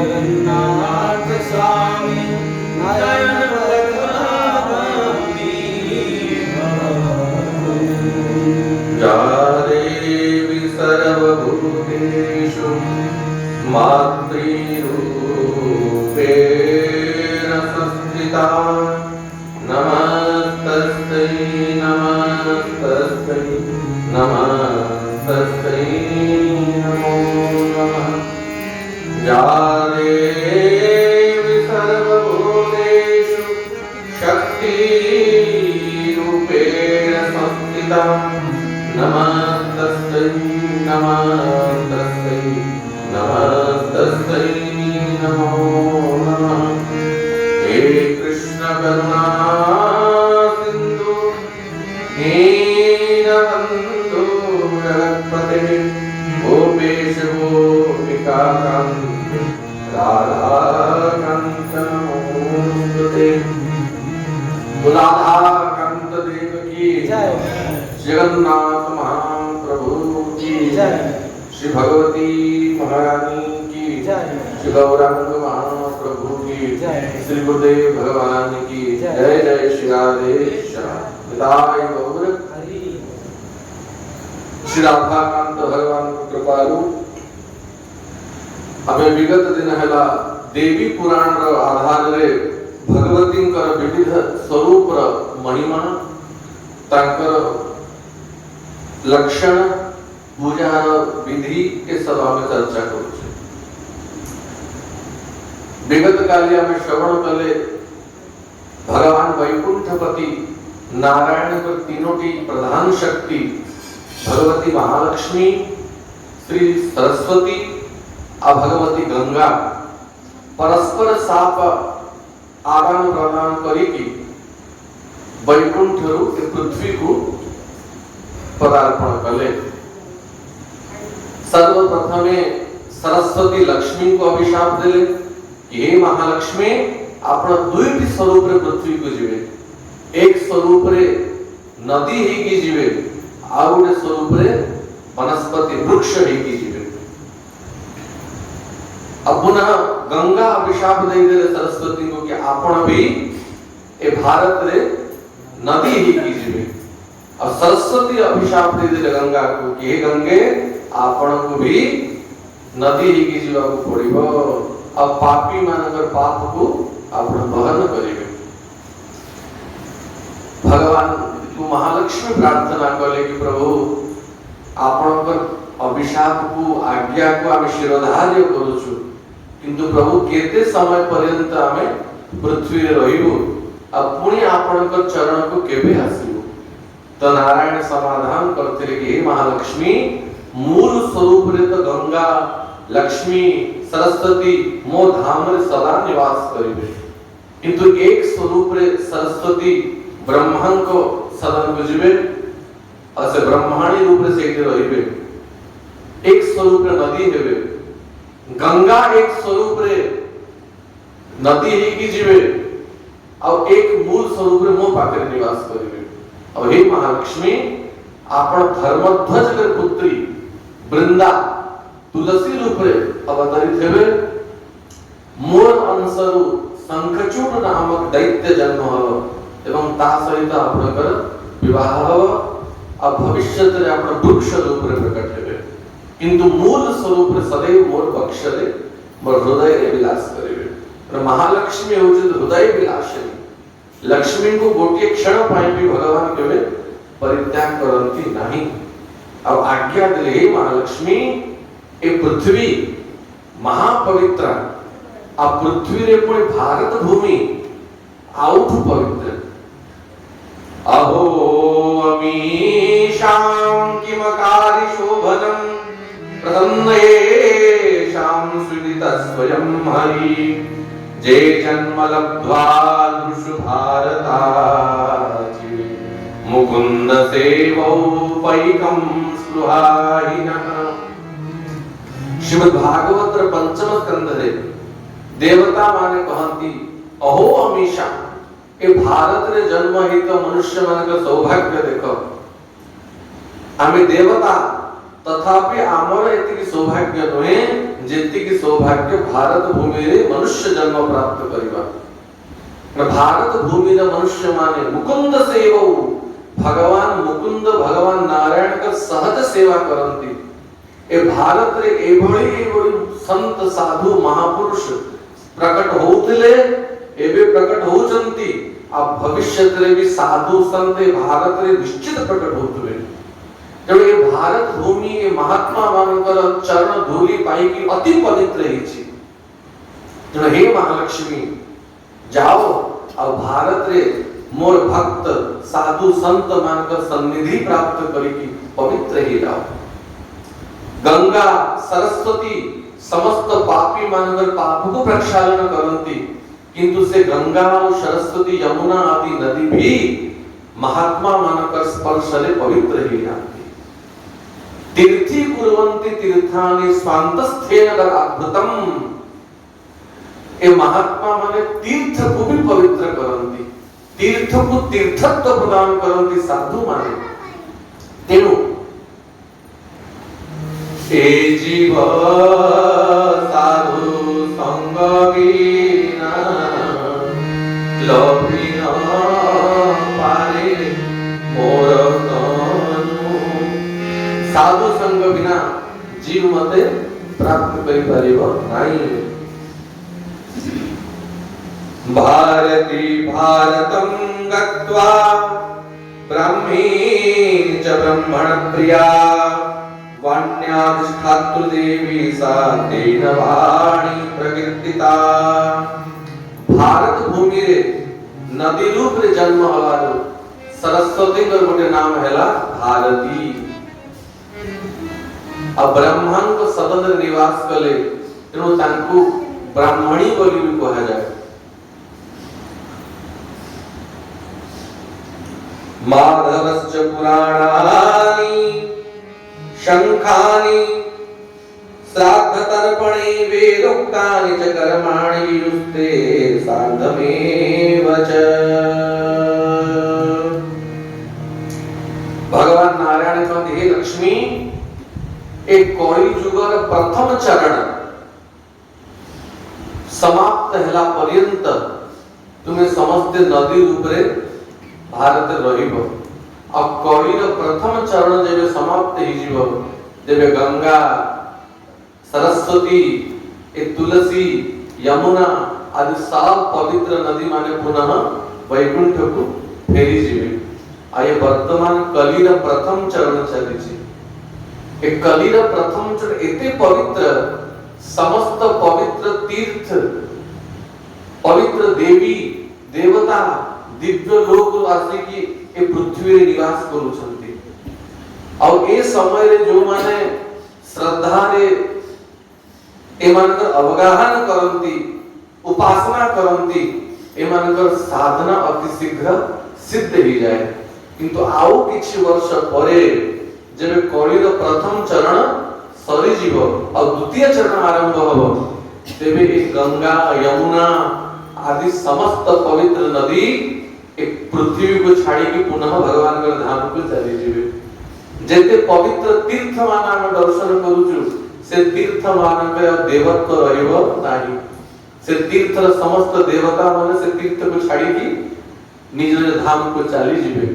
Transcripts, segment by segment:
जगन्नाथ स्वामी नयन बदलामी या देवी सर्वभूतेषु मातृरूपेण संस्थिता नमस्तस्यै नमस्तस्यै नमस्तस्यै नमो नमः या देवी सर्वभूतेषु शक्तिरूपेण संस्थिता नमस्तस्यै नमस्तस्यै नमस्तस्यै नमो नमः हे कृष्ण करुणा सिंधु दीनबंधु जगत्पते गोपेश गोपिका कांत राधा कांत नमोस्तुते राधा कांत देव की जय जगन्नाथ महाप्रभु की जय श्री भगवती महारानी की जय श्री गौरांग महाप्रभु की जय श्री गुरुदेव भगवान की जय जय श्री राधे श्याम गौर हरि श्री राधाकांत भगवान कृपालु हमें विगत दिन है देवी पुराण आधार रे भगवती विविध स्वरूप महिमा तांकर लक्षण पूजार विधि के सब आम चर्चा करुचे विगत काले आम श्रवण कले भगवान वैकुंठपति नारायण को तीनोटी प्रधान शक्ति भगवती महालक्ष्मी श्री सरस्वती आ भगवती गंगा परस्पर साप आदान प्रदान करी वैकुंठ पृथ्वी को पदार्पण कले सर्वप्रथमे सरस्वती लक्ष्मी को अभिशाप देले कि हे महालक्ष्मी आपण दुईटी स्वरूप रे पृथ्वी को जीवे एक स्वरूप रे नदी ही की जीवे आ गोटे स्वरूप रे वनस्पति वृक्ष ही की जीवे अब पुनः गंगा अभिशाप दे देले सरस्वती को कि आपण भी ए भारत रे नदी ही की जीवे और सरस्वती अभिशाप दे देले गंगा को कि हे गंगे आपण को भी नदी ही की जीवा को पड़िबो अब पापी मानकर पाप को आपण बहन करिवे भगवान को महालक्ष्मी प्रार्थना कले कि प्रभु आपणकर अभिशाप को आज्ञा को आमे शिरोधार्य करूछु किंतु प्रभु केते समय पर्यंत आमे पृथ्वी रे रहिबो अब पुणी आपणकर चरण को केबे आसीबो तो नारायण समाधान करते कि हे महालक्ष्मी मूल स्वरूप रे तो गंगा लक्ष्मी सरस्वती मो धाम रे सदा निवास करिवे किंतु एक स्वरूप रे सरस्वती ब्रह्मा को सदन को जीवे और से ब्रह्माणी रूप रे सेठी रहिबे एक स्वरूप रे नदी हेबे गंगा एक स्वरूप रे नदी ही की जीवे और एक मूल स्वरूप रे मो पाखे निवास करिवे और हे महालक्ष्मी आपण धर्मध्वज के पुत्री वृंदा तुलसी रूप रे अवतरित हेबे मोर अंशरु शंखचूड़ नामक दैत्य जन्म हलो एवं ता सहित आपनकर विवाह हलो आ भविष्यत रे आपण वृक्ष रूप रे प्रकट हेबे किंतु मूल स्वरूप रे सदैव मोर पक्ष रे मोर हृदय रे विलास करिवे और महालक्ष्मी होचे हृदय विलासिनी लक्ष्मी को गोटे क्षण पाई भी भगवान केवे परित्याग करंती नहीं अब आज्ञा दिले हे महालक्ष्मी ए पृथ्वी महापवित्र आ पृथ्वी रे पुणे भारत भूमि आउठ पवित्र अहो अमीशां किमकारी शोभनं प्रसन्नेशां सुदित स्वयं हरि जे जन्म लब्ध्वा नृषु भारताचि मुकुंद सेवौपैकं स्पृहाहिनः श्रीमद् भागवत पंचम स्कंध रे देवता माने कहंती अहो अमीशा ए भारत रे जन्म हित मनुष्य मान का सौभाग्य देखो आमे देवता तथापि आमर एतिकी सौभाग्य नहे जेतिकी सौभाग्य भारत भूमि रे मनुष्य जन्म प्राप्त करिबा। भारत भूमि रे मनुष्य माने मुकुंद सेवौ, भगवान मुकुंद भगवान नारायण का सहज सेवा करंती। ए भारत रे एभଳି संत साधु महापुरुष प्रकट होउथिले, एबे प्रकट होउचंती। आ भविष्य रे भी साधु संत भारत रे निश्चित प्रकट होउथिबे। जब ये भारत भूमि ये महात्मा मानकर चरण धूलि पाई की अति पवित्र हिची। जब हे महालक्ष्मी जाओ और भारत रे मोर भक्त साधु संत मानकर सन्निधि प्राप्त करी की पवित्र ही जाओ। गंगा सरस्वती समस्त पापी मानकर पाप को प्रक्षालन करंती, किंतु से गंगा और सरस्वती यमुना आदि नदी भी महात्मा मानकर स्पर्श से पवित्र ही जाती। तीर्थी कुर्वन्ति तीर्थानि स्वान्तस्थेन ददाभृतम्। ए महात्मा माने तीर्थ को भी पवित्र करंती, तीर्थ को तीर्थत्व प्रदान करंती साधु माने। तेनु ए जीव साधु संग बिना लभी न पारे मोर तनु। साधु संग बिना जीव मते प्राप्त करि परिबो नाही। भारती भारतं गत्वा ब्रह्मी च ब्रह्मण प्रिया, वाण्याधिष्ठातृ देवी सा तेन वाणी प्रकीर्तिता। भारत भूमि रे नदी रूप रे जन्म हवारो सरस्वती कर गोटे नाम हैला भारती। अब ब्रह्मन को सदन रे निवास कले तेणु तांकु ब्राह्मणी बोली भी कहा जाए। माधवश्च पुराणानि शंखानि श्राद्ध तर्पणे वेदोक्तानि च कर्माणि वियुक्ते सार्धमेव च। भगवान नारायण कहते हे लक्ष्मी, एक कौड़ी जुगर प्रथम चरण समाप्त हेला पर्यंत तुम्हें समस्त नदी रूपरे भारत रहिबो। अब कौड़ीर प्रथम चरण जेबे समाप्त ही जीवो, जेबे गंगा सरस्वती ए तुलसी यमुना आदि सब पवित्र नदी माने पुनः वैकुंठ को फेरी जीवे। आये वर्तमान कलीर प्रथम चरण चलीछि। ए कलीर प्रथम चरण एते पवित्र, समस्त पवित्र तीर्थ पवित्र देवी देवता दिव्य लोक वासी की ए पृथ्वी रे निवास करूछंती। और ए समय रे जो माने श्रद्धा रे ए मानकर अवगाहन करंती, उपासना करंती, ए मानकर साधना अति शीघ्र सिद्ध ही जाए। किंतु आउ किछि वर्ष परे जेबे कलिर प्रथम चरण सरी जीव और द्वितीय चरण आरंभ हबो, तेबे ए गंगा यमुना आदि समस्त पवित्र नदी एक पृथ्वी को छाड़ी की पुनः भगवान के धाम को चली जीवे। जेते पवित्र तीर्थ माना हम दर्शन करूछु, से तीर्थ मान के देवत्व रहिबो नाही। से तीर्थ समस्त देवता माने से तीर्थ को छाड़ी की निज धाम को चली जीवे।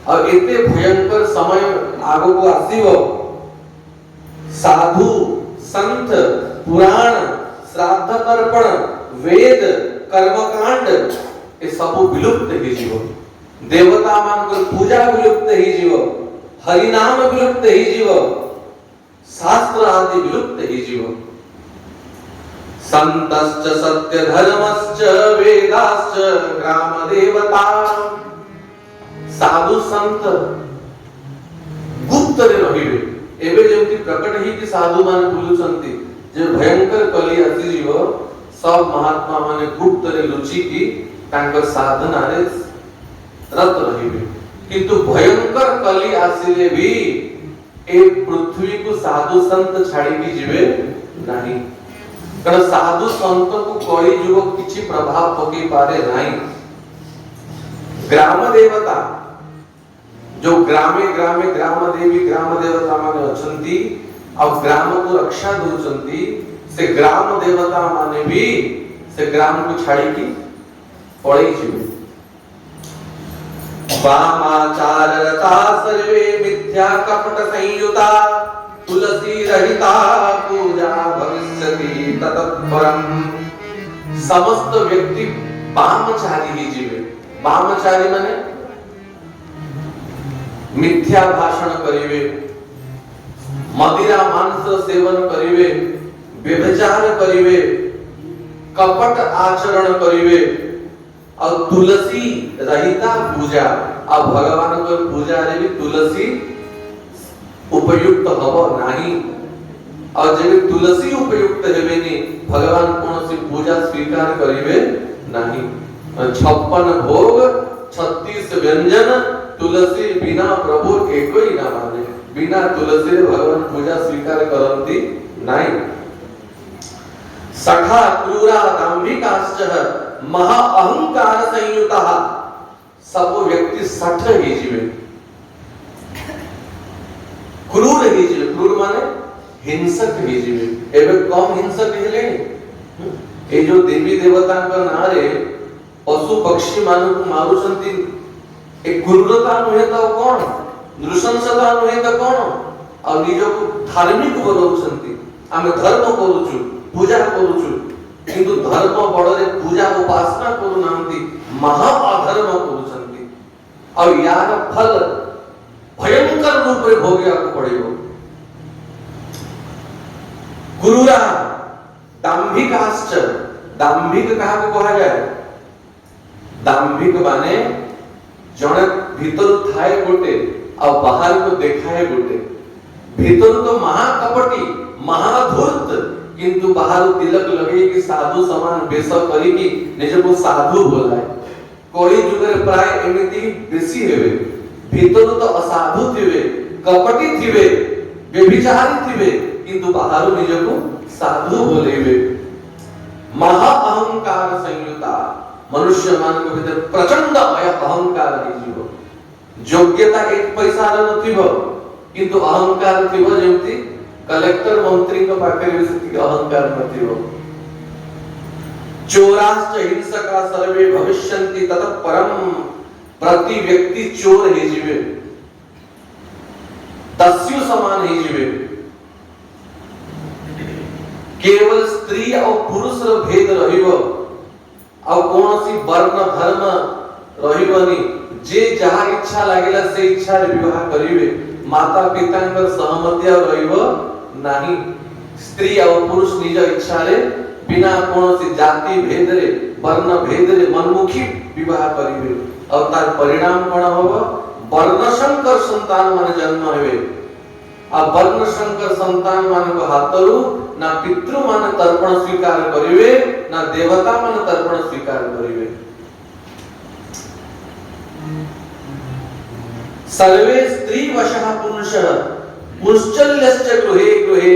और एते भयंकर समय आगो को आसीबो, साधु संत पुराण श्राद्ध तर्पण वेद कर्मकांड ए सब विलुप्त ही जीव। देवता मान को पूजा विलुप्त ही जीव, हरि नाम विलुप्त ही जीव, शास्त्र आदि विलुप्त ही जीव। संतश्च सत्य धर्मश्च वेदाश्च ग्राम देवता। साधु संत गुप्त रे रहिबे। एबे जेमति प्रकट ही कि साधु मान बुलुचंती, जे भयंकर कली आसी जीव सब महात्मा माने गुप्त रे लुचि की तांकर साधना रे रत रहिबे। किंतु भयंकर कली आसिले भी ए पृथ्वी को साधु संत छाड़ी की जीवे नहीं। कारण साधु संत को कोई जुग किछि प्रभाव पकई पारे नहीं। ग्राम देवता जो ग्रामे ग्रामे ग्राम देवी ग्राम देवता माने अछंती, अब ग्राम को रक्षा दौरान से ग्राम देवता माने भी से ग्राम को छाड़ी की पड़े जीवे। वामाचार रता सर्वे मिथ्या कपट संयुता तुलसी रहिता पूजा भविष्यति ततःपरम। समस्त व्यक्ति वामचारी ही जीवे। वामचारी माने मिथ्या भाषण करिवे, मदिरा मांस सेवन करिवे, व्यभिचार करिवे, कपट आचरण करिवे और तुलसी रहिता पूजा। अब भगवान को पूजा रे भी तुलसी उपयुक्त हबो नाही। और जब तुलसी उपयुक्त हेबे नि भगवान कोनोसी पूजा स्वीकार करिवे नाही। 56 भोग 36 व्यंजन तुलसी बिना प्रभु एको ही ना माने। बिना तुलसी रे भगवान पूजा स्वीकार करंती नाही। सखा क्रूरा दांभिकाश्च महा अहंकार संयुता। सब व्यक्ति सठ ही जीवे, क्रूर ही जीवे। क्रूर माने हिंसक ही जीवे। एबे कम हिंसक हेले ए जो देवी देवता का नारे पशु पक्षी मान को मारुचंती ए क्रूरता नुहे तो कोन, नृशंसता नुहे तो कोन। और निज को धार्मिक बोलउचंती आमे धर्म करूछु, पूजा करूछु, किंतु धर्म बड़रे पूजा उपासना करू नांती महा अधर्म करूचंती। और यार फल भयंकर रूप रे भोगिया को पड़िबो। क्रूरा दांभिकाश्च। दांभिक कहा को कहा जाए? दांभिक माने जने भीतर थाए गोटे और बाहर को देखाए गोटे। भीतर तो महाकपटी महाधूर्त, किंतु बाहर तिलक लगे कि साधु समान वेश करी कि निज को साधु बोलाए। कोई जुगरे प्राय एमिति बेसी हेबे। भीतर तो असाधु थिबे, कपटी थिबे, व्यभिचारी थिबे, किंतु बाहर निज को साधु बोलेबे। महा अहंकार संयुता। मनुष्य मान को भीतर प्रचंड अहंकार है जीव। योग्यता एक पैसा न थिबो, किंतु अहंकार थिबो जेमति कलेक्टर मंत्री को पाकर भी अहंकार न थिबो। चोराश्च हिंसका सर्वे भविष्यन्ति ततः परम। प्रति व्यक्ति चोर ही जीवे, दस्यु समान ही जीवे। केवल स्त्री और पुरुष रो भेद रहिबो और कोनोसी वर्ण धर्म रहिबनी। जे जहा इच्छा लागिला से इच्छा रे विवाह करिवे। माता पितांकर सहमति रहिबो नाही। स्त्री और पुरुष निज इच्छा रे बिना कोनोसी जाति भेद रे वर्ण भेद रे मनमुखी विवाह करिवे। और तार परिणाम कोन होबो? वर्ण संकर संतान माने जन्म हेबे। आ वर्ण संकर संतान मान को हातरू ना पितृ मान तर्पण स्वीकार करिवे, ना देवता मान तर्पण स्वीकार करिवे। सर्वे स्त्री वशः पुरुषः पुंश्चल्यश्च गृहे गृहे।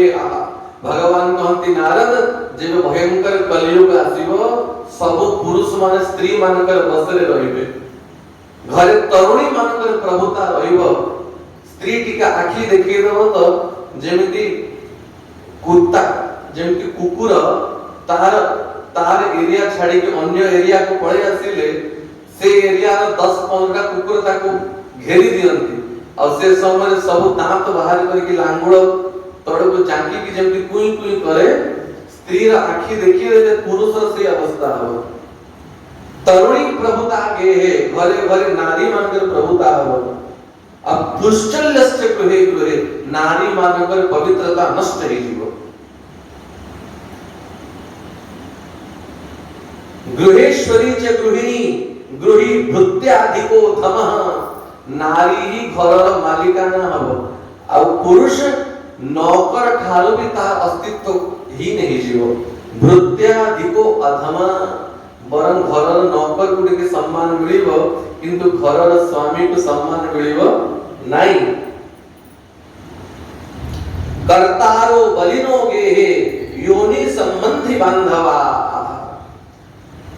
भगवान कहंती नारद जेबे भयंकर कलियुग आसीबो सब पुरुष माने स्त्री मानकर बसरे रहिबे। घरे तरुणी मानकर प्रभुता रहिबो। स्त्री टीका आखि देखि देबो तो जेमिति कुत्ता जेमिति कुकुर तार एरिया छाड़ी के अन्य एरिया को पळे आसिले से एरिया रो 10-15 कुकुर ताको घेरी दियंती। और से समय सब दांत बाहर करके लांगुड़ तोड़ को जांकी की जेमिति कुई कुई करे। स्त्री रा आखि देखि दे पुरुष रो से अवस्था हो। तरुणी प्रभुता के है, घरे घरे नारी मानकर प्रभुता हो। अब पुंश्चल्यश्च गृहे गृहे। नारी मानकर पवित्रता नष्ट ही जीवो। गृहेश्वरी च गृहिणी गृही भृत्याधिको धमः। नारी ही घरर मालिकाना हबो। और पुरुष नौकर ठारो भी तार अस्तित्व ही नहीं जीवो। भृत्याधिको अधमा। बरं घरर नौकर गुडी के सम्मान मिलिबो, किंतु घरर स्वामी को सम्मान मिलिबो नाही। कर्तारो बलिनो गेहे योनि संबंधी बांधवा।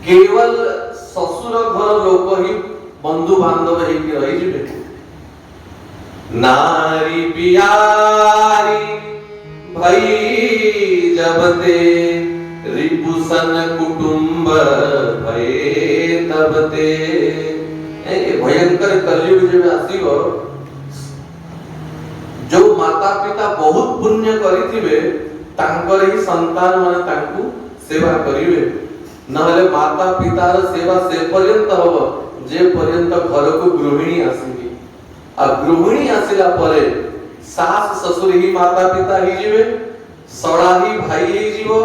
केवल ससुर घर लोक ही बंधु बांधव ही रही जिबे। नारी पियारी भई जब ते रिपुसन कुटुंब भये तब ते। भयंकर कलयुग जब आसीबो जो माता पिता बहुत पुण्य करिथिबे तांकर ही संतान माने तांकु सेवा करिवे नहले माता पितार सेवा से पर्यंत हबो जे पर्यंत घर को गृहिणी आसीबी आ गृहिणी आसिला परे सास ससुर ही माता पिता ही जीवे सड़ा ही भाई ही जीवो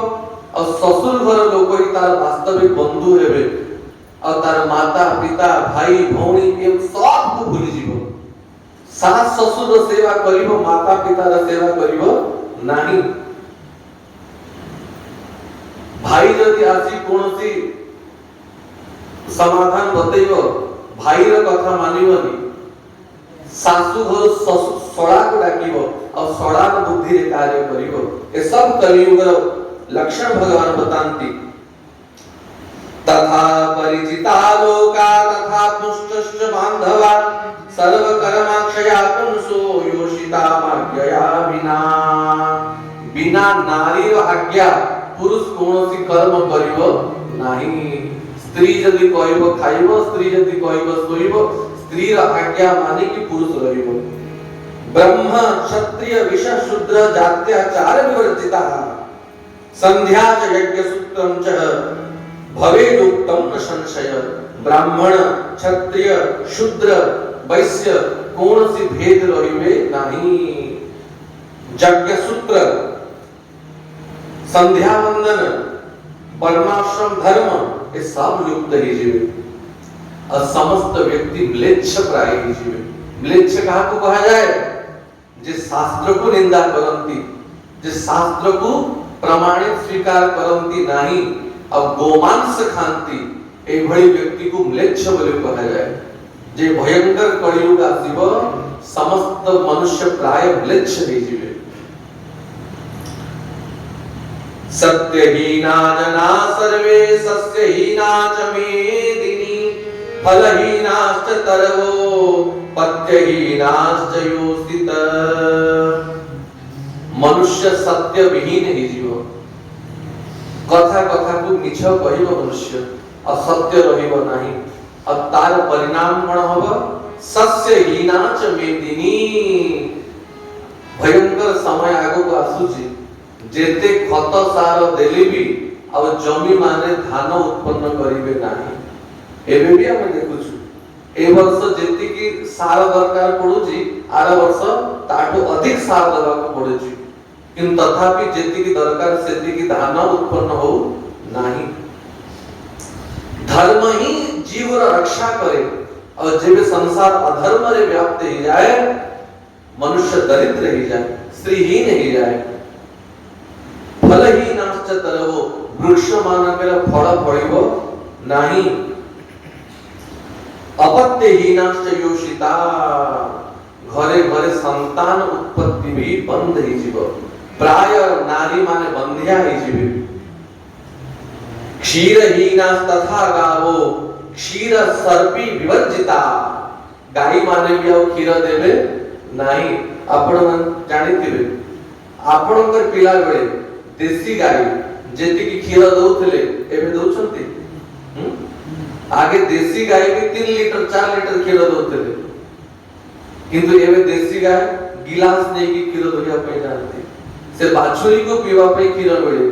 और ससुर घर लोक ही तार वास्तविक बंधु हेबे और तार माता पिता भाई भौणी एम सब को भूली जीवो सास ससुर सेवा करिवो माता पितार सेवा करिवो नाही भाई जदि आसी कोनोसी समाधान बतैबो भाई रो कथा मानिबोनी सासु घर सड़ा को डाकिबो और सड़ा बुद्धि रे कार्य करिबो ए सब कलियुग लक्षण भगवान बतांती तथा परिचिता लोका तथा तुष्टश्च बांधवा सर्व कर्माक्षया पुंसो योषिता माज्ञया बिना नारी रो आज्ञा पुरुष कोनोसी कर्म करिवो नाही स्त्री जदि कहइबो खाइबो स्त्री जदि कहइबो सोइबो स्त्री रो आज्ञा माने कि पुरुष रहिबो ब्रह्म क्षत्रिय वैश्य शूद्र जात्याचार विवर्जिता संध्या च यज्ञ सूत्रम च भवेदुक्तम न संशय ब्राह्मण क्षत्रिय शूद्र वैश्य कोनोसी भेद रहिबे नाही यज्ञ सूत्र संध्या वंदन वर्णाश्रम धर्म ये सब युक्त ही जीवे और समस्त व्यक्ति म्लेच्छ प्राय ही जीवे म्लेच्छ कहा को कहा जाए जे शास्त्र को निंदा करंती जे शास्त्र को प्रमाणित स्वीकार करंती नहीं अब गोमांस खांती ए भली व्यक्ति को म्लेच्छ बोले कहा जाए जे भयंकर कलियुग आसीबो समस्त मनुष्य प्राय म्लेच्छ ही जीवे सत्यहीना जना सर्वे सस्यहीना च मेदिनी फलहीनाश्च तरवो पत्यहीनाश्च योषित मनुष्य सत्य विहीन ही जीव कथा कथा को मिछ कहिबो मनुष्य असत्य रहिबो नाही अब तार परिणाम कोन होबो सस्यहीना च मेदिनी भयंकर समय आगो को आसुची जेते खत सार देली भी अब जमी माने धान उत्पन्न करिवे नाही एबे भी हम देखुछु ए वर्ष जेति की सार दरकार पडुची आर वर्ष ताटो अधिक सार देबा को पडुची किंतु तथापि जेति की दरकार सेति की धान उत्पन्न हो नाही धर्म ही जीव रो रक्षा करे और जेबे संसार अधर्म रे व्याप्त ही जाए मनुष्य दरिद्र ही जाए स्त्रीहीन ही जाए फलहीनाश्च तरवो वृक्ष मानकर फल फळिबो नाही अपत्यहीनाश्च योषिता घरे घरे संतान उत्पत्ति भी बंद ही जीव प्राय नारी माने बंधिया ही जीव क्षीरहीनास् तथा गावो क्षीर सर्पी विवर्जिता गाई माने भी आ क्षीर देबे नाही आपण जानिथिबे आपणकर पिला बेले देसी गाई जेति की क्षीर दउथले एबे दउछंती आगे देसी गाय भी 3 लीटर 4 लीटर क्षीर दउथले किंतु एबे देसी गाय गिलास नै की क्षीर दउया पे जानती से बाछुरी को पीवा पे क्षीर मिले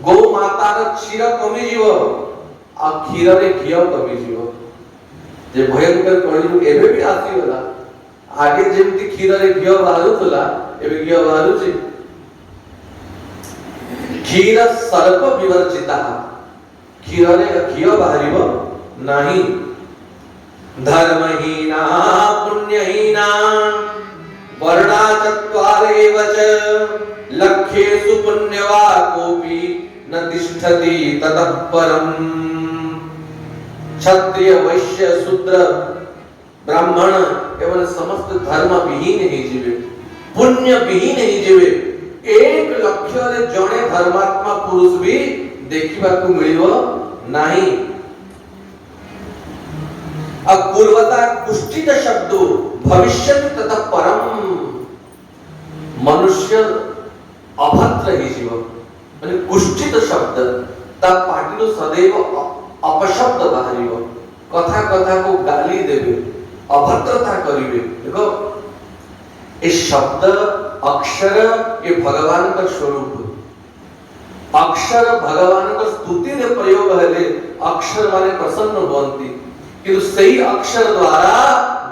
गौ माता र क्षीर कमी जीव आ क्षीर रे घी कमी जीव जे भयंकर कलियुग एबे भी आसी होला आगे जेमति क्षीर रे घी बारुथला एबे घी बारुची क्षीर सर्प विवर्जिता क्षीर रे घी बाहरिबो नाही धर्महीना पुण्यहीना वर्णा चत्वारेव च लक्ष्येषु पुण्यवा कोपि न तिष्ठति ततः परम् क्षत्रिय वैश्य शूद्र ब्राह्मण एवं समस्त धर्म विहीन ही जीवे पुण्य विहीन ही जीवे एक लक्ष्य रे जणे धर्मात्मा पुरुष भी देखिबा को मिलिबो नाही अपूर्वता पुष्टित शब्दो भविष्यति ततः परम मनुष्य अभद्र ही जीव माने कुष्ठित शब्द ता पाटिलो सदैव अपशब्द बाहरिव कथा कथा को गाली देवे अभद्रता करिवे। देखो ये शब्द अक्षर ये भगवान का स्वरूप अक्षर भगवान का स्तुति रे प्रयोग हेले अक्षर माने प्रसन्न होती किंतु सही अक्षर द्वारा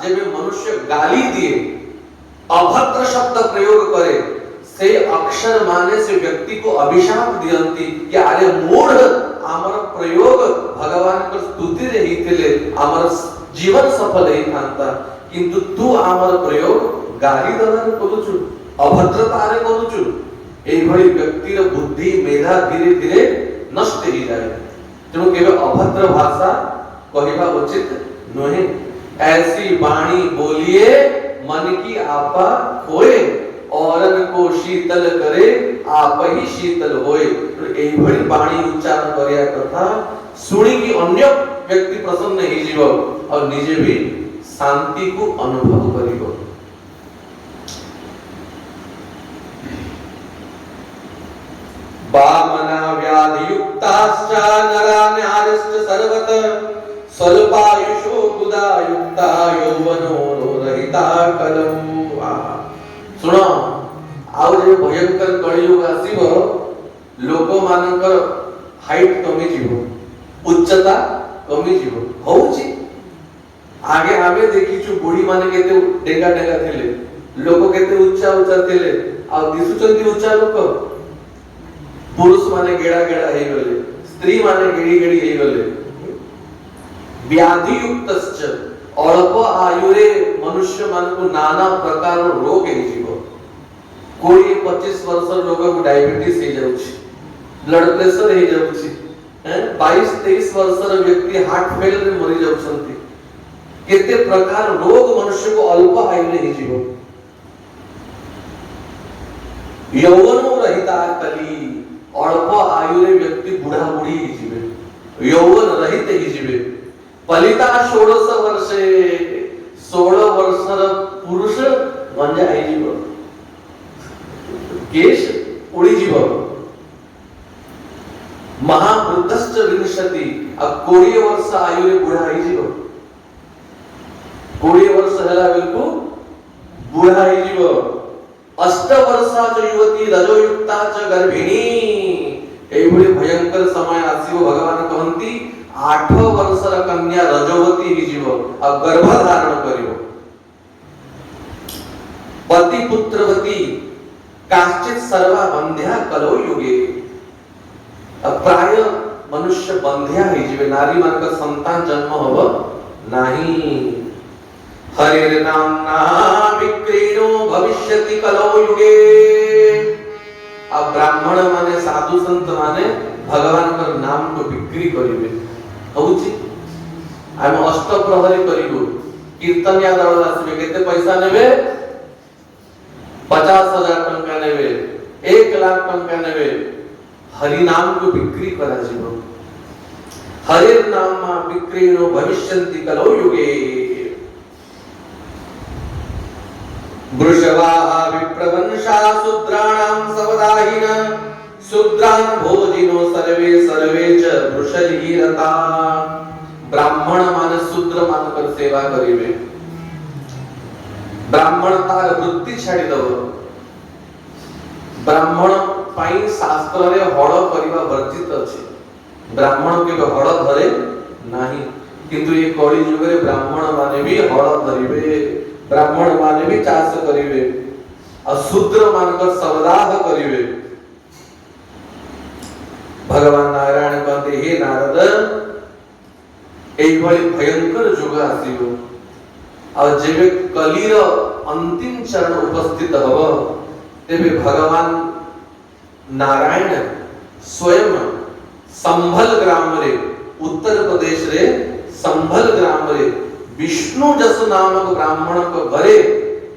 जब मनुष्य गाली दिए अभद्र शब्द प्रयोग करे से अक्षर माने से व्यक्ति को अभिशाप दियंती कि अरे मूढ़ आमर प्रयोग भगवान को स्तुति रे हितले आमर जीवन सफल ही थांता किंतु तू आमर प्रयोग गाली दबारे करूछु अभद्रता रे करूछु एई भली व्यक्ति रो बुद्धि मेधा धीरे धीरे नष्ट ही जाए तेणु केवल अभद्र भाषा कहिबा उचित नहे। ऐसी वाणी बोलिए मन की आपा खोए औरन को शीतल करे आप ही शीतल होए। एई भली वाणी उच्चारण करिया कथा सुनी कि अन्य व्यक्ति प्रसन्न ही जीव और निजे भी शांति को अनुभव करिवो। वामना व्याधि युक्ताश्च नरा न्यारश्च सर्वत स्वल्पायुषो बुधा युक्ता यौवनो रहिता कलौ। सुनो आउ जे भयंकर कलियुग आसीबो लोक मानकर हाइट कमी जीवो उच्चता कमी जीवो होउची। आगे आमे देखिछु बुढ़ी माने केते डेगा डेगा थिले लोक केते उच्चा उच्चा थिले आ दिसुचंती उच्चा लोक पुरुष माने गेड़ा गेड़ा हे गले स्त्री माने गेड़ी गेड़ी हे गले। व्याधि युक्तश्च अल्प आयुरे मनुष्य मान को नाना प्रकार रोग हे जीवो 20-25 वर्ष लोग को डायबिटीज हे जाउछि ब्लड प्रेशर हे जाउछि 22-23 वर्ष र व्यक्ति हार्ट फेल रे मरि जाउछंती केते प्रकार रोग मनुष्य को अल्प आयुरे हे जीवो। यौवनो रहिता कली अल्प आयुरे व्यक्ति बुढ़ा बुढ़ी ही जीवे यौवन रहित ही जीवे। पलिता 16 वर्षे 16 वर्षर पुरुष गंजा ही जीव केश उड़ी जीव महावृद्धश्च विंशति अब 20 वर्ष आयुरे बुढ़ा ही जीव 20 वर्ष होला बेलको बुढ़ा ही जीव। 8 वर्षा च युवती रजोयुक्ता च गर्भिणी एई भली भयंकर समय आसीबो भगवान कहंती 8 वर्षर कन्या रजवती ही जीव आ गर्भ धारण करिवो। पति पुत्रवती काश्चित सर्वा बंध्या कलो युगे प्राय मनुष्य बंध्या ही जीवे नारी मान का संतान जन्म होब नाही। हरिर नामना विक्रीणो भविष्यति कलो युगे अब ब्राह्मण माने साधु संत माने भगवान का नाम को बिक्री करिवे होउची। हम अष्ट प्रहरी करिवो कीर्तन या दल आसीबे केते पैसा नेबे 50,000 टंका नेबे 1 लाख टंका नेबे हरि नाम को बिक्री करा जीवो। हरिर नाम विक्रीणो भविष्यन्ति कलो युगे। वृषभाः विप्रवंशा शूद्राणां सवदाहिन शूद्रान् भोजिनो सर्वे सर्वे च वृषली रता। ब्राह्मण मान शूद्र मान कर सेवा करिवे ब्राह्मण तार वृत्ति छाड़ी दब ब्राह्मण पाई शास्त्र रे हड़ करिवा वर्जित अछि ब्राह्मण के हड़ धरे नाही किंतु ये कली युग रे ब्राह्मण माने भी हड़ धरिवे ब्राह्मण माने भी चाष करिवे और शूद्र मानकर सवदाह करिवे। भगवान नारायण कहते हे नारद एई भली भयंकर युग आसीबो और जेबे कलीर अंतिम चरण उपस्थित हबो तेबे भगवान नारायण स्वयं संभल ग्राम रे उत्तर प्रदेश रे संभल ग्राम रे विष्णु जस नामक ब्राह्मण को घरे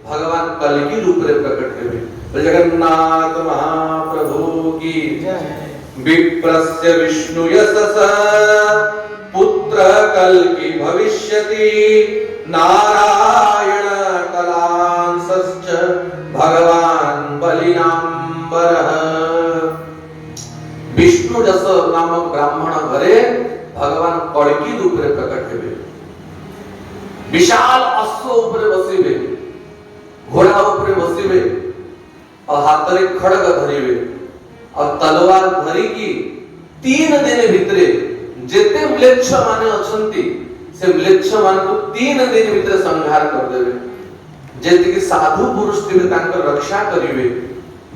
भगवान कलगी रूप रे प्रकट हेबे। जगन्नाथ महाप्रभु की विप्रस्य विष्णु यशस पुत्र कल्कि भविष्यति नारायण कलांसश्च भगवान बलिनाम्बरः नामक ब्राह्मण घरे भगवान कल्कि रूप रे प्रकट हेबे। विशाल अश्व ऊपर बसिबे, घोड़ा ऊपर बसिबे और हाथ रे खड़ग धरिबे और तलवार धरी की 3 दिन भितरे जेते म्लेच्छ माने अछंती से म्लेच्छ मान को 3 दिन भितरे संहार कर देबे। जेते कि साधु पुरुष थिबे तांकर रक्षा करिवे,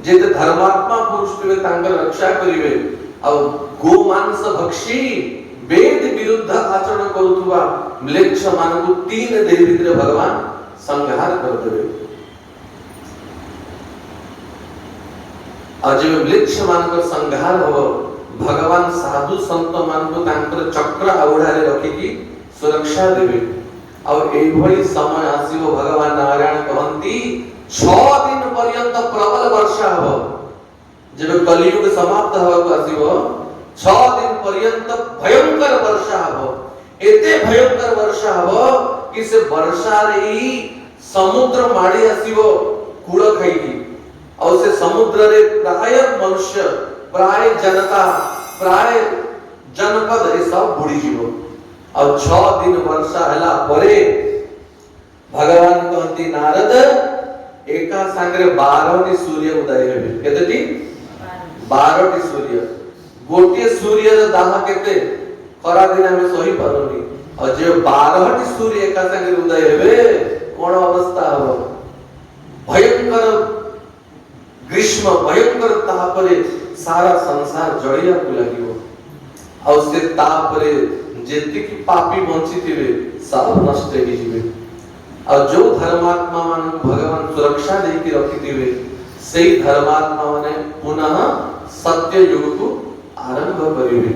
जेते धर्मात्मा पुरुष थिबे तांकर रक्षा करिवे और गोमांस भक्षी वेद विरुद्ध आचरण करुथुवा म्लेच्छ मान को 3 दिन भितरे भगवान संहार कर देबे। आज म्लेच्छ मान संहार हो भगवान साधु संत मान को तांकर चक्र आउढ़ारे रखी की सुरक्षा देवे। और एई भली समय आसीबो भगवान नारायण कहंती 6 दिन पर्यंत प्रबल वर्षा हो। जब कलियुग समाप्त होको आसीबो 6 दिन पर्यंत भयंकर वर्षा हो। एते भयंकर वर्षा हो कि से वर्षा रे समुद्र माड़ी आसीबो कूड़ खाइकी और से समुद्र रे प्राय मनुष्य, प्राय जनता, प्राय जनपद ए सब बुड़ी जीवो। और 6 दिन वर्षा हला परे भगवान कहती नारद एका सांगरे 12 टी सूर्य उदय हेबे। केतेटी 12 टी सूर्य। गोटे सूर्य रे दाह केते खरा दिन हम सही पारोनी और जे 12 टी सूर्य एका सांगरे उदय हेबे कोन अवस्था हो। भयंकर ग्रीष्म, भयंकर तापरे सारा संसार जड़िया को लागिवो और से तापरे जेति की पापी बंची थिबे सब नष्ट हे जिवे। और जो धर्मात्मा मान भगवान सुरक्षा दे के रखी थिबे सेही धर्मात्मा माने पुनः सत्य युग को आरंभ करिवे।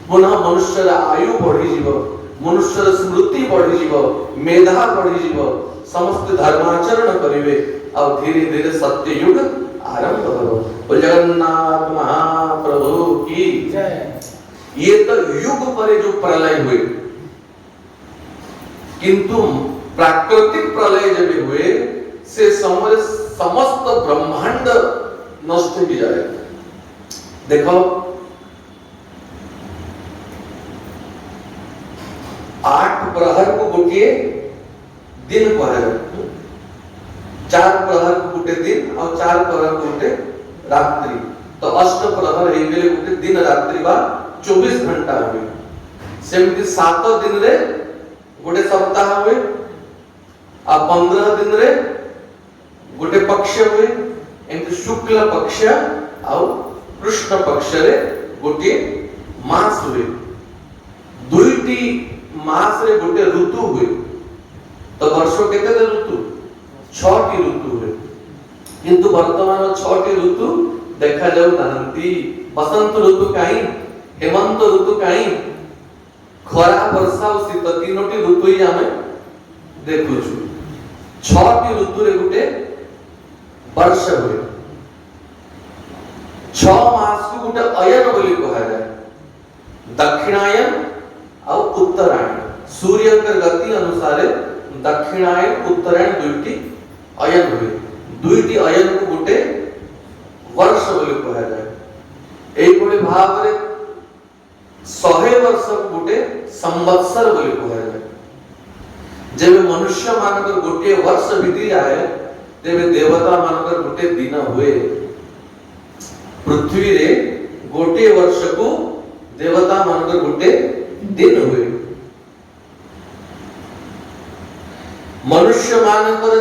पुनः मनुष्य आयु बढ़ी जीव, मनुष्य स्मृति बढ़ी जीव, मेधा बढ़ी जीव, समस्त धर्माचरण करिवे और धीरे धीरे सत्य युग आरंभ हो। जगन्नाथ महाप्रभु की जय। ये तो युग पर जो प्रलय हुए, किंतु प्राकृतिक प्रलय जब हुए से समय समस्त ब्रह्मांड नष्ट हो जाए। देखो 8 प्रहर को गोटे दिन कहे, 4 प्रहर को गोटे दिन और 4 प्रहर को गोटे रात्रि, तो अष्ट प्रहर हे गेले गोटे दिन रात्रि बा 24 घंटा हुए। सेमती 7 दिन रे गोटे सप्ताह हुए आ 15 दिन रे गोटे पक्ष हुए। एमती शुक्ल पक्ष और कृष्ण पक्ष रे गोटे मास हुए। दुईटी मास रे गोटे ऋतु हुए। तो वर्ष केते ऋतु 6 टी ऋतु हुए, किंतु वर्तमान 6 टी ऋतु देखा जाऊ नाहंती। बसंत ऋतु काई, हेमंत ऋतु काई, खरा वर्षा और शीत 3टी ऋतु ही हमें देखुछु। 6 टी ऋतु रे गोटे वर्ष हुए। 6 मास को गोटे अयन बोली कहा जाए। दक्षिणायन और उत्तरायण सूर्य के गति अनुसार दक्षिणायन उत्तरायण दुईटी अयन हुए। दुईटी अयन को गोटे वर्ष बोली कहा जाए। एई बोली भाव रे 100 वर्ष को गोटे संवत्सर बोली कहा जाए। जब मनुष्य मानकर गोटे वर्ष बीती जाए तेबे देवता मानकर गोटे दिन हुए। पृथ्वी रे गोटे वर्ष को देवता मानकर गोटे दिन हुए। मनुष्य मानकर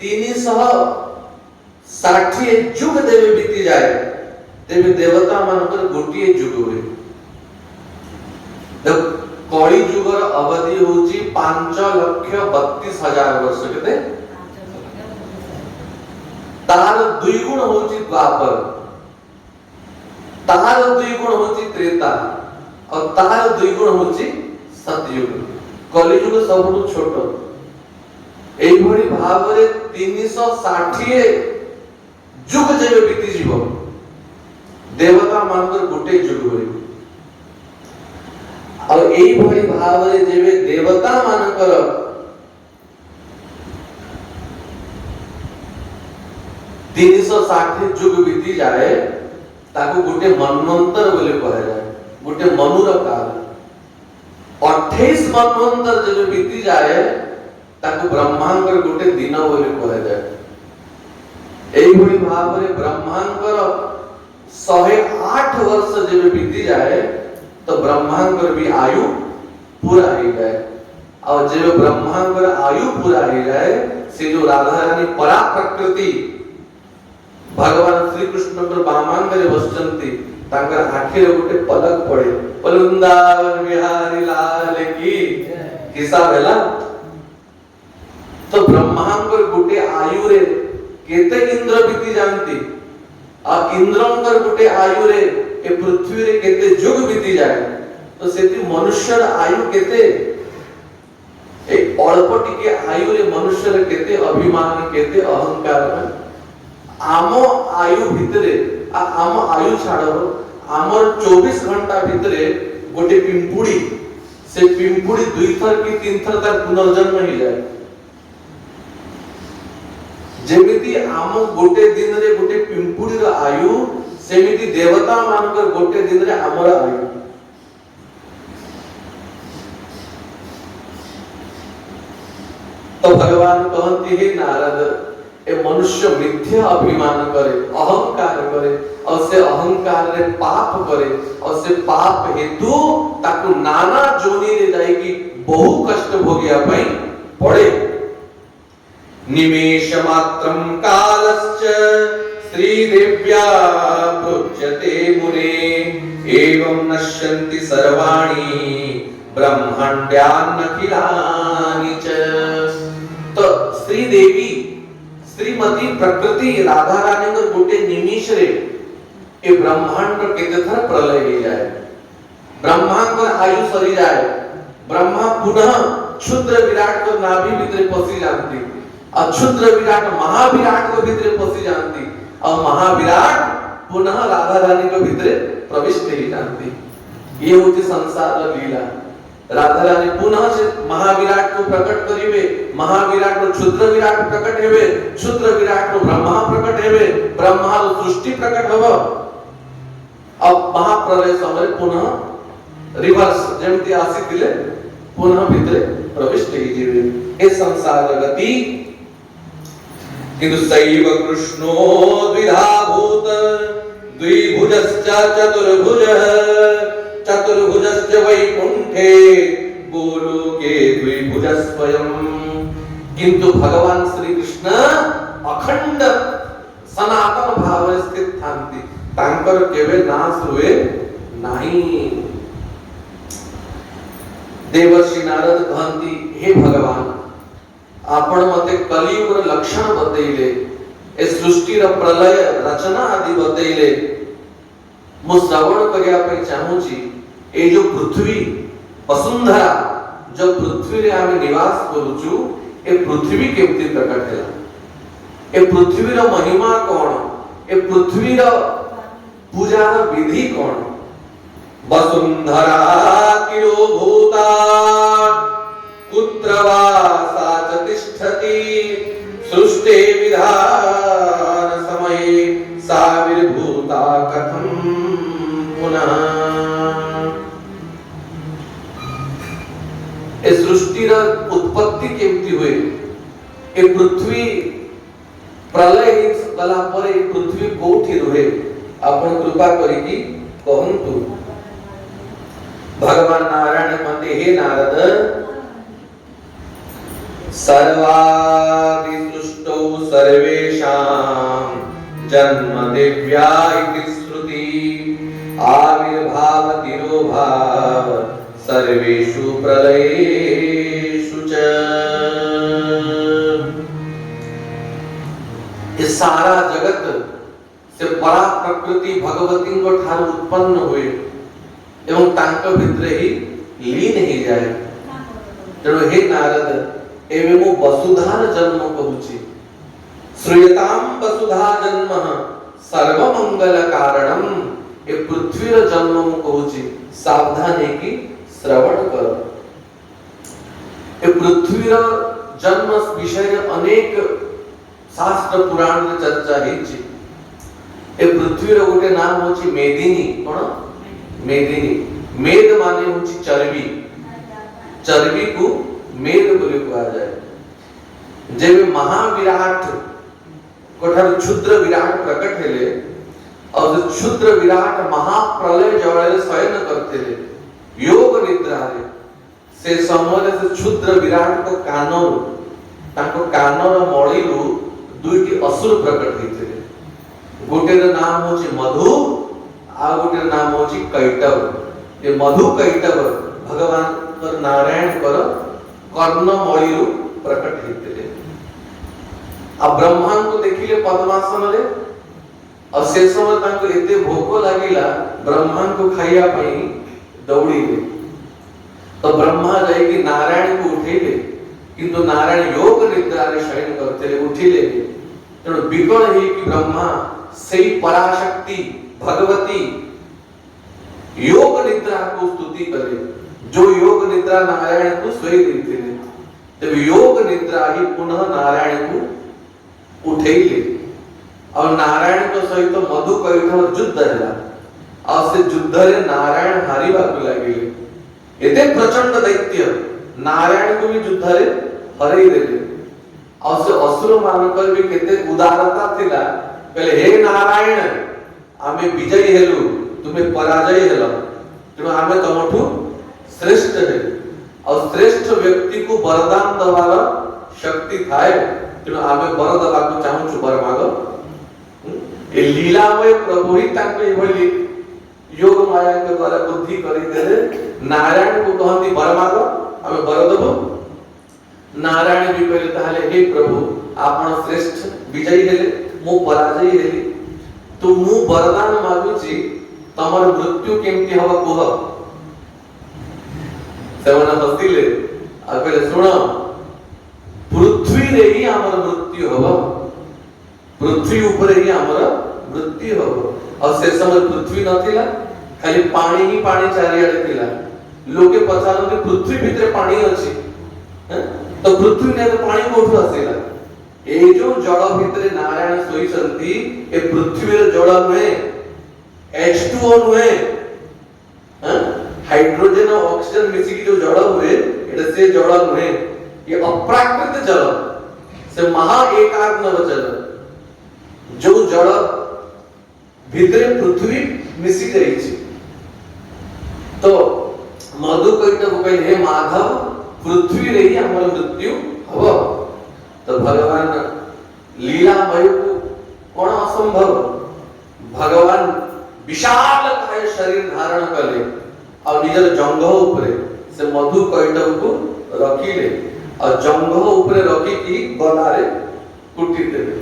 360 जुग देवे बीती जाए तेबे देवता मानकर गोटे जुग हुए। कली जुगर अवधि होची 5,32,000 वर्ष केते तार 2 गुण होची द्वापर, तार 2 गुण होची त्रेता और तार 2 गुण होची सतयुग। कलियुग सबुठु छोट। एई भली भाव रे 360 जुग जेबे बीती जीव देवता मानकर गोटे जुग होई। और एई भली भाव रे जेबे देवता मानकर 360 जुग बीती जाए ताको गोटे मनवंतर बोले कहा जाए। गोटे मनुर काल 28 मनवंतर जब बीती जाए ताकू ब्रह्मांकर गोटे दिन बोली कह जाए। एई भली भाव रे ब्रह्मांकर 108 वर्ष जब बीती जाए तो ब्रह्मांकर भी आयु पूरा हो जाए। और जब ब्रह्मांकर आयु पूरा हो जाए से जो राधा रानी परा प्रकृति भगवान श्री कृष्ण पर बामांगरे बसचंती तांकर आखिर गोटे पलक पड़े वृंदावन बिहारी लाल की हिसाब हैला। तो ब्रह्मांकर गोटे आयु रे केते इंद्र बीती जानती आ इंद्रंकर गोटे आयु रे ए पृथ्वी रे केते युग बीती जाए। तो सेति मनुष्य आयु केते एक अल्प टिके आयु रे मनुष्य रे केते अभिमान केते अहंकार आम आयु भितरे आम आयु छाड़ो आमर 24 घंटा भितरे गोटे पिंपुड़ी से पिंपुड़ी 2 थर की 3 थर तक पुनर्जन्म ही जाए। जेमिति आम गोटे दिन रे गोटे पिंपुड़ी रो आयु सेमिति देवता मानकर गोटे दिन रे आमर आयु। तो भगवान कहते हैं नारद ए मनुष्य मिथ्या अभिमान करे अहंकार करे और से अहंकार रे पाप करे और से पाप हेतु ताकू नाना जोनी रे जाएगी बहु कष्ट भोगिया पई पड़े। निमेष मात्रम कालश्च श्रीदेव्या प्रोच्यते मुने एवं नश्यन्ति सर्वाणि ब्रह्मांड्यान्नखिलानि च। तो श्रीदेवी श्रीमती प्रकृति राधा रानी को गोटे निमिष रे ए ब्रह्मांड केते थर प्रलय हो जाए। ब्रह्मांड को आयु सरी जाए ब्रह्मा पुनः क्षुद्र विराट को नाभि भीतर पसी जानती और क्षुद्र विराट महाविराट को भीतर पसी जानती और महाविराट पुनः राधा रानी को भीतर प्रविष्ट ही जानती। ये होती संसार लीला। राधा रानी पुनः से महाविराट को प्रकट करिवे महाविराट को क्षुद्र विराट प्रकट हेवे क्षुद्र विराट को ब्रह्मा प्रकट हेवे ब्रह्मा को सृष्टि प्रकट होव। अब महाप्रलय समय पुनः रिवर्स जेमती आसीथिले पुनः भीतर प्रविष्ट ही जीवे ए संसार गति। किंतु सैव कृष्णो द्विधा भूत द्विभुजश्च चतुर्भुजः चतुर्भुजश्च वैकुंठे गोलोके द्विभुजः स्वयं। किंतु भगवान श्री कृष्ण अखंड सनातन भाव स्थित थांती तांकर केवे नाश हुए नहीं। देवर्षि नारद कहती हे भगवान आपण मते कलियुग र लक्षण बतैले ए सृष्टि र प्रलय रचना आदि बतैले मु श्रवण करिया पे चाहूची ए जो पृथ्वी वसुंधरा जो पृथ्वी रे आमे निवास करूचु ए पृथ्वी केमती प्रकट हैला ए पृथ्वी र महिमा कोन ए पृथ्वी र पूजा र विधि कोन। वसुंधरा किरो भूता कुत्र वा सा च तिष्ठति सृष्टे विधान समये सा विर्भूता कथं पुनः। ए सृष्टि र उत्पत्ति केमती हुए ए पृथ्वी प्रलय गला पर ए पृथ्वी कोठी रहे आपण कृपा करिकी कहंतु। भगवान नारायण कहते हे नारद सर्वादि सृष्टौ सर्वेषां जन्म दिव्या इति श्रुति आविर्भाव तिरोभाव सर्वेषु प्रलयेषु च। ये सारा जगत से परा प्रकृति भगवती को ठार उत्पन्न हुए एवं तांक भितरे ही लीन ही जाए। तेणु हे नारद एवं मु वसुधार जन्म कहूची श्रूयताम वसुधा जन्म सर्वमंगल कारणम ए पृथ्वी र जन्म मु कहूची सावधान है कि श्रवण करो। ए पृथ्वी र जन्म विषय अनेक शास्त्र पुराण में चर्चा हिची। ए पृथ्वी रो गोटे नाम होची मेदिनी कोन मेदिनी मेद माने होची चर्बी चर्बी को मेद बोली कहा जाए जेबे महाविराट कोठार क्षुद्र विराट प्रकट हेले और क्षुद्र विराट महाप्रलय जवाले शयन करते ले योग निद्रा रे से समय से क्षुद्र विराट को कानर ताको कानर मळीरु दुईटी असुर प्रकट हेते गोटेर नाम होची मधु आ गोटेर नाम होची कैटव ये मधु कैटव भगवान कर नारायण कर कर्ण मळीरु प्रकट हेते आ ब्रह्मा को देखिले पद्मासन रे और से समय ताको एते भोक लागिला ब्रह्मा को खाइया पई दौड़ीले तो ब्रह्मा जाई कि नारायण को उठेले किंतु नारायण योग निद्रा रे शयन करते उठिले तेणु विकल ही कि ब्रह्मा सही पराशक्ति भगवती योग निद्रा को स्तुति करे जो योग निद्रा नारायण को सोई देते तब योग निद्रा ही पुनः नारायण को उठेले और नारायण को सहित मधु कैठव युद्ध हैला और से युद्ध रे नारायण हारिबा को लागिले एते प्रचंड दैत्य नारायण को भी युद्ध रे हरई देले और से असुर मानकर भी केते उदारता थिला कहले हे नारायण आमे विजयी हेलु तुम्हें पराजय हेलो तेणु आमे तमठु श्रेष्ठ है और श्रेष्ठ व्यक्ति को वरदान दबार शक्ति थाए तेणु आमे वर दबा को चाहू छु वर मागो ए लीलामय प्रभु ही ताके एभली योग माया के द्वारा बुद्धि करी देले नारायण को कहंती वर मागो आमे वर दबो नारायण भी कहले ताले हे प्रभु आपण श्रेष्ठ विजयी हेले मु पराजय हेली तो मु वरदान मागुची तमर मृत्यु केमती हवा कोह सेवन हसिले आ कहले सुन पृथ्वी रे ही हमर मृत्यु हवा पृथ्वी ऊपर ही हमर मृत्यु हवा और से समय पृथ्वी नथिला खाली पानी ही पानी चारियाडे थिला लोके पचारन पृथ्वी भीतर पानी अछि तो पृथ्वी ने तो पानी कोठु आसीला ए जो जल भीतर नारायण सोई संती ए पृथ्वी रे जल नुहे H2O नुहे हाइड्रोजन और ऑक्सीजन मिसी की जो जल हुए एटा से जल नुहे ये अप्राकृत जल से महा एकाग्नव जल जो जल भीतर पृथ्वी मिसी गई छी तो मधु कैटव कहले हे माधव पृथ्वी रे ही हमर मृत्यु हबो तो भगवान लीलामय को कौन असंभव भगवान विशाल काय शरीर धारण कले और निजर जंघ ऊपर से मधु कैटव को रखिले और जंघ ऊपर रखी की गलारे कुटी देले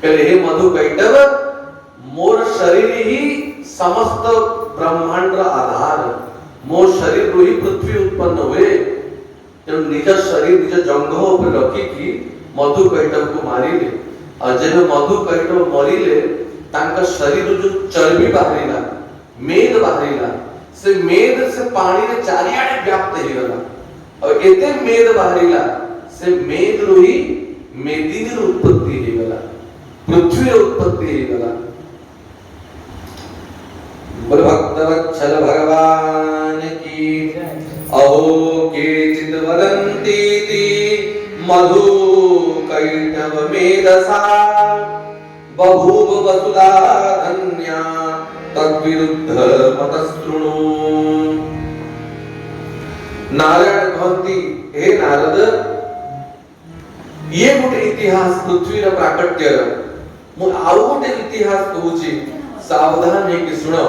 कहले हे मधु कैटव मोर शरीर ही समस्त ब्रह्मांड रा आधार मोर शरीर रो ही पृथ्वी उत्पन्न हुए तेणु निज शरीर निज जंघ ऊपर रखी की मधु कैटव को मारिले और जब मधु कैटव मरिले तांका शरीर जो चर्बी बाहरिला मेद बाहरिला से मेद से पानी रे चारियाडे व्याप्त हे गला और एते मेद बाहरिला से मेद रो ही मेदिनी रो उत्पत्ति हे गला पृथ्वी रो उत्पत्ति हे गला बोल भक्तवत्सल भगवान की अहो केचित् वदन्ति मधु कैटव मेधसा बभूव वसुधा धन्या तद्विरुद्ध मतस्तृणु नारायण कहती हे नारद ये गोटे इतिहास पृथ्वी रा प्राकट्य मु आउ गोटे इतिहास कहूची सावधान है कि सुनो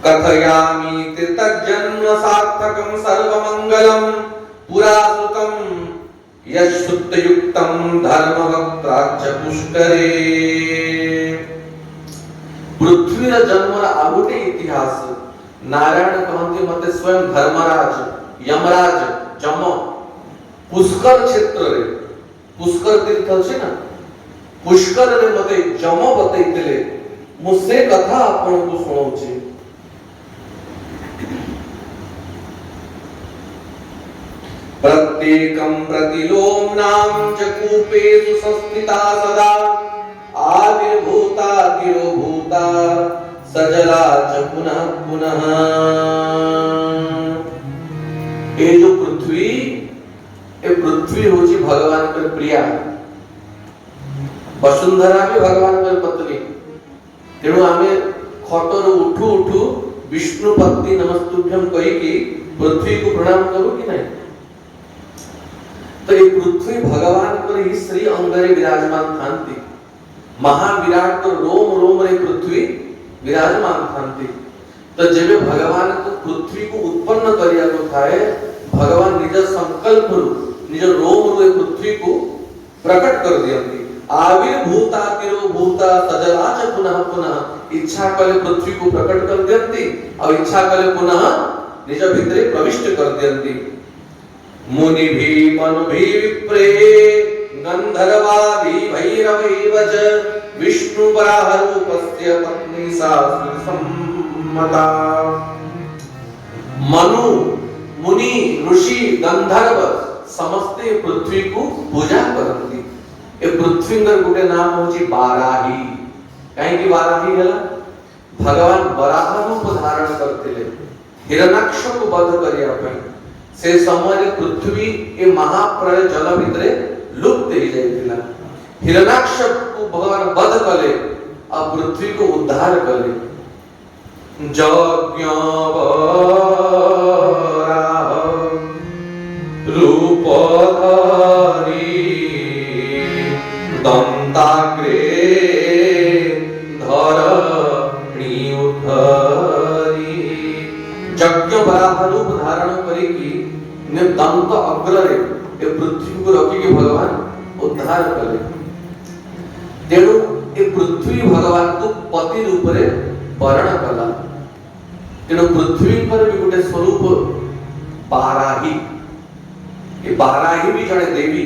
कथयामि तज्जन्म सार्थकं सर्वमंगलम पुरासुतम यशुद्धयुक्तं धर्मवक्त्राच्च पुष्करे पृथ्वी रा जन्म रा आगोटे इतिहास नारायण कहंती मते स्वयं धर्मराज यमराज जम पुष्कर क्षेत्र रे पुष्कर तीर्थ अछि ना पुष्कर रे मते जम बतैतिले मुसे कथा आपन को सुनाउची प्रत्येकं प्रतिलोमनां च कूपेषु संस्थिता सदा आविर्भूता गिरोभूता सजला च पुनः पुनः। ये जो पृथ्वी, ये पृथ्वी होची भगवान के प्रिया। वसुंधरा भी भगवान के पत्नी। तेणु आमे खटर उठू उठू विष्णु पत्नी नमस्तुभ्यम कही कि पृथ्वी को प्रणाम करू कि नहीं। तो ये पृथ्वी भगवान पर ही श्री अंगरे विराजमान थांती। महाविराट तो रोम रोम रे पृथ्वी विराजमान थांती। तो जेबे भगवान को पृथ्वी को उत्पन्न करिया को थाए, भगवान निज संकल्प निज रोम रे पृथ्वी को प्रकट कर दियंती। आविर्भूता तिरोभूता सजला च पुनः पुनः। इच्छा कले पृथ्वी को प्रकट कर दियंती और इच्छा कले पुनः निज भितरे प्रविष्ट कर दियंती। मुनि भी मनु भी विप्रे गंधर्वादि भैरवैव च विष्णु वराह रूपस्य पत्नी सा सम्मता। मनु मुनि ऋषि गंधर्व समस्ते पृथ्वी को पूजा करती। ए पृथ्वी गोटे नाम होची बाराही। कहीं बाराही है भगवान वराह रूप धारण करते हिरणाक्ष को वध करिया पे। से समय पृथ्वी ए महाप्रलय जल भितरे लुप्त हो जाइतिला। हिरणाक्ष को भगवान वध कले और पृथ्वी को उद्धार कले। यज्ञ वराह रूपधारी दंताग्रे धरणी उद्धरी। यज्ञ वराह रूप धारण करिकी ने दंत अग्रे ए पृथ्वी को रखी के भगवान उद्धार कले। तेणु ए पृथ्वी भगवान को पति रूप रे वर्ण कला। तेणु पृथ्वी पर भी गोटे स्वरूप बाराही। ये बाराही भी जड़े देवी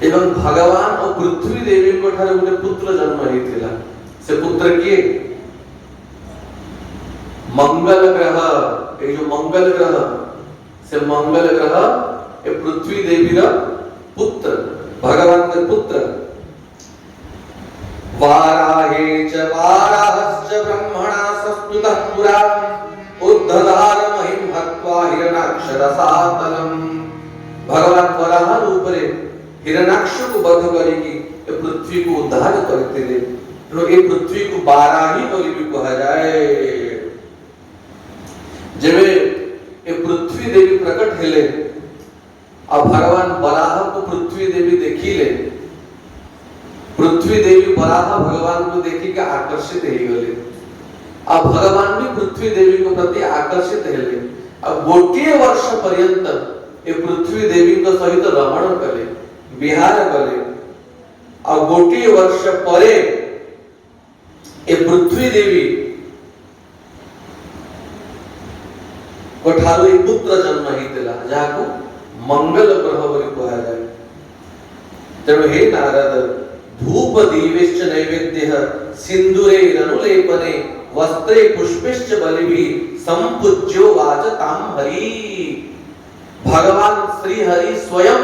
एवं भगवान और पृथ्वी देवी को ठारे गोटे पुत्र जन्म होइथिला। से पुत्र किए मंगल ग्रह। ये जो मंगल ग्रह से मंगल ग्रह ये पृथ्वी देवी रा पुत्र भगवान के पुत्र। वाराहे च वाराहश्च ब्रह्मणा संस्तुतः पुरा उद्धधार महिम हत्वा हिरणाक्ष रसातलम। भगवान वराह रूप रे हिरणाक्ष को वध करिकी ये पृथ्वी को उद्धार करते ले। तो ये पृथ्वी को बाराही बोली भी कहा जाए। जेबे ये पृथ्वी देवी प्रकट हेले और भगवान वराह को पृथ्वी देवी देखिले। पृथ्वी देवी वराह भगवान को देखी के आकर्षित हो गले। अब भगवान भी पृथ्वी देवी को प्रति आकर्षित हेले। अब गोटे वर्ष पर्यंत ये पृथ्वी देवी को सहित रमण कले, विहार कले। और गोटे वर्ष परे ये पृथ्वी देवी कोठारो एक पुत्र जन्म हितला जाको मंगल ग्रह बोली कहा जाए। तेणु हे नारद धूप दीवेश्च नैवेद्यः सिंदूरे रनुलेपने वस्त्रे पुष्पेश्च बलिभिः संपूज्यो वाचतां हरि। भगवान श्री हरि स्वयं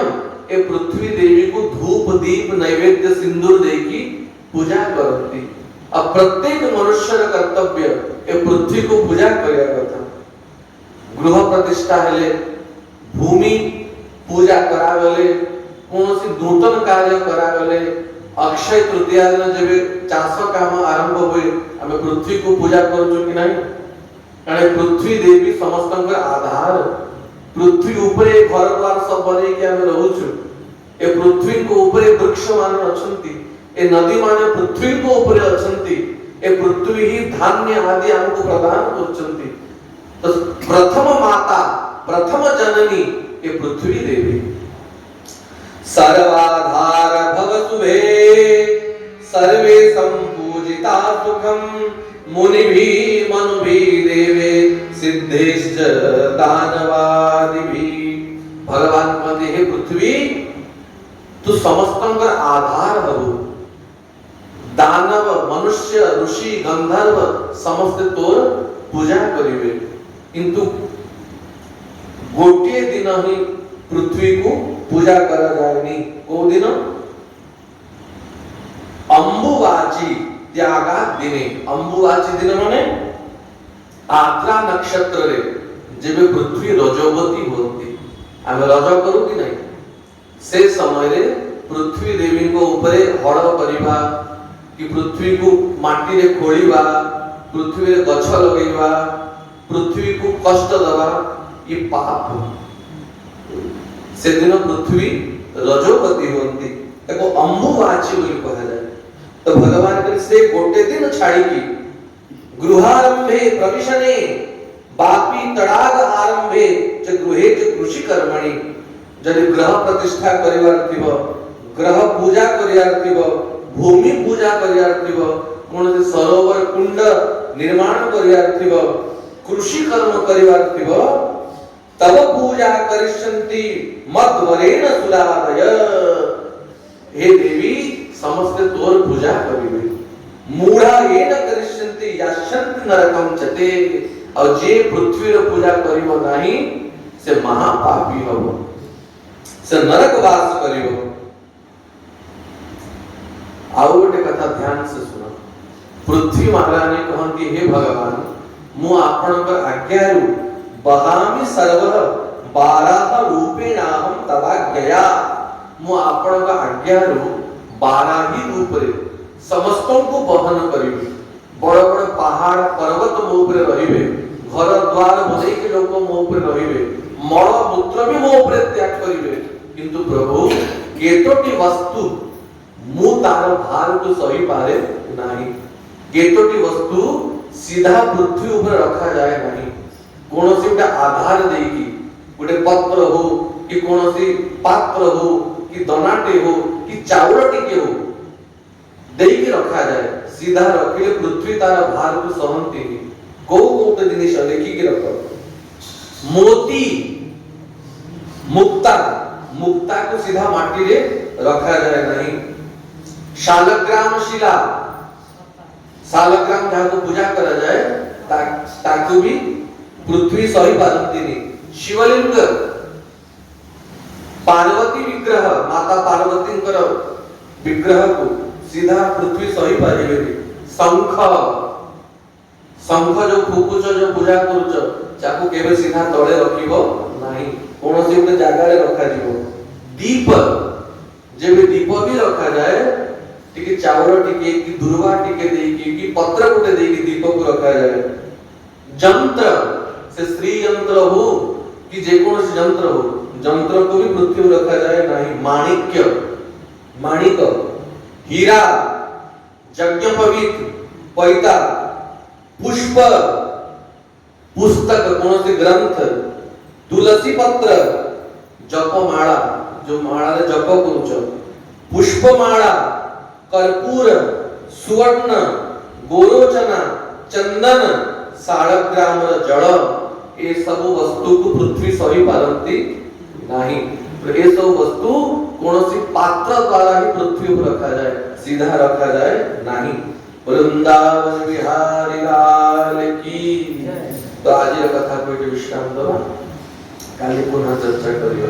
ए पृथ्वी देवी को धूप दीप नैवेद्य सिंदूर देकी पूजा करती। अब प्रत्येक मनुष्य कर्तव्य ए पृथ्वी को पूजा करिया कथा। गृह प्रतिष्ठा हेले भूमि पूजा करागले, कौनसी नूतन कार्य करागले, अक्षय तृतीया दिन जेबे चाष काम आरंभ होए आमे पृथ्वी को पूजा करू कि नहीं। कारण पृथ्वी देवी समस्त आधार। पृथ्वी ऊपरे घर द्वार सब बने के आमे रहूछु। ए पृथ्वी को ऊपरे वृक्ष मान अछंती, ए नदी माने पृथ्वी को ऊपरे अछंती। ए पृथ्वी ही धान्य आदि हमको प्रदान करछंती। तो प्रथम माता प्रथम जननी ये पृथ्वी देवी। सर्वाधार भव शुभे सर्वे संपूजिता सुखम मुनि भी मनु भी देवे सिद्धेश्च दानवादि भी। भगवान कहते हे पृथ्वी तू समस्तंकर आधार हबु। दानव मनुष्य ऋषि गंधर्व समस्त तोर पूजा करिवे, किंतु गोटे दिन ही पृथ्वी को पूजा करा जाएनी। को दिन अंबुवाची त्यागा दिने अंबुवाची दिन माने आद्रा नक्षत्र रे जेबे पृथ्वी रजोवती होती आमे रज करू कि नहीं से समय रे पृथ्वी देवी को ऊपर हड़ करिबा कि पृथ्वी को माटी रे खोलिबा पृथ्वी रे गछ लगेबा पृथ्वी को कष्ट दबा ये पाप से दिन पृथ्वी रजोवती होती ताको अंबुवाची बोली कहा जाए तो भगवान के से गोटे दिन छाड़ी की गृहारंभे प्रविशने बापी तड़ाग आरंभे च गृहे च कृषि कर्मणि जदि ग्रह प्रतिष्ठा करिवार थिबो ग्रह पूजा करियार थिबो भूमि पूजा करियार थिबो कोन से सरोवर कुंड निर्माण करियार थिबो कृषि कर्म करिवार थिबो तब पूजा करिष्यन्ति मद्वरेण सुरादय हे देवी समस्त तोर पूजा करिवे मूढ़ा येन करिष्यन्ति याश्यन्ति नरकं चते और जे पृथ्वी रो पूजा करिवो नाही से महापापी हबो से नरक वास करिवो आउ गोटे कथा ध्यान से सुनो पृथ्वी महारानी कहंती हे भगवान मु आपनकर आज्ञारु बहामि सर्व 12 रूपेणाहम तवाज्ञया मु आपनकर आज्ञारु 12 ही रूप रे समस्तों को बहन करिवे बड़ बड़ पहाड़ पर्वत मो ऊपर रहिबे घर द्वार बनै के लोक मो ऊपर रहिबे मल मूत्र भी मो ऊपर त्याग करिवे किंतु प्रभु केतोटी वस्तु मु तार भार को सही पारे नाही केतोटी वस्तु सीधा पृथ्वी ऊपर रखा जाए नाही कोनोसी उटा आधार देकी उटे पत्र हो कि कोनोसी पात्र हो कि दनाटे हो कि चाउल टिके हो देकी रखा जाए सीधा रखिले पृथ्वी तार भार को सहंती को कोटे जिनिस लेखि के रख मोती मुक्ता मुक्ता को सीधा माटी रे रखा जाए नहीं शालग्राम शिला शालग्राम जहाँ को पूजा करा जाए ताकि भी पृथ्वी सही पारंती नहीं शिवलिंग पार्वती विग्रह माता पार्वती कर विग्रह को सीधा पृथ्वी सही पारिबे शंख शंख जो फुकुच जो पूजा करूच जाको केबे सीधा तळे रखिबो नाही कोनोसी उते जागा रे रखा जिवो दीप जेबे दीप भी रखा जाए टिके चावल टिके कि दुर्वा टिके देकी कि पत्र उते देकी दीप को रखा जाए यंत्र से श्री यंत्र हो कि जे कोनोसी यंत्र हो यंत्र को भी पृथ्वी में रखा जाए नहीं माणिक्य माणिक हीरा यज्ञोपवीत पैता पुष्प पुस्तक कोनोसी ग्रंथ तुलसी पत्र जपमाला जो माला रे जप करूछ पुष्पमाला कर्पूर सुवर्ण गोरोचना चंदन शालग्राम जल ए सब वस्तु को पृथ्वी सही पारंती नहीं तो ये सब वस्तु कोनोसी पात्र द्वारा ही पृथ्वी पर रखा जाए सीधा रखा जाए नहीं वृंदावन बिहारी लाल की तो आज ये कथा को विश्राम दो काली पुनः चर्चा करियो।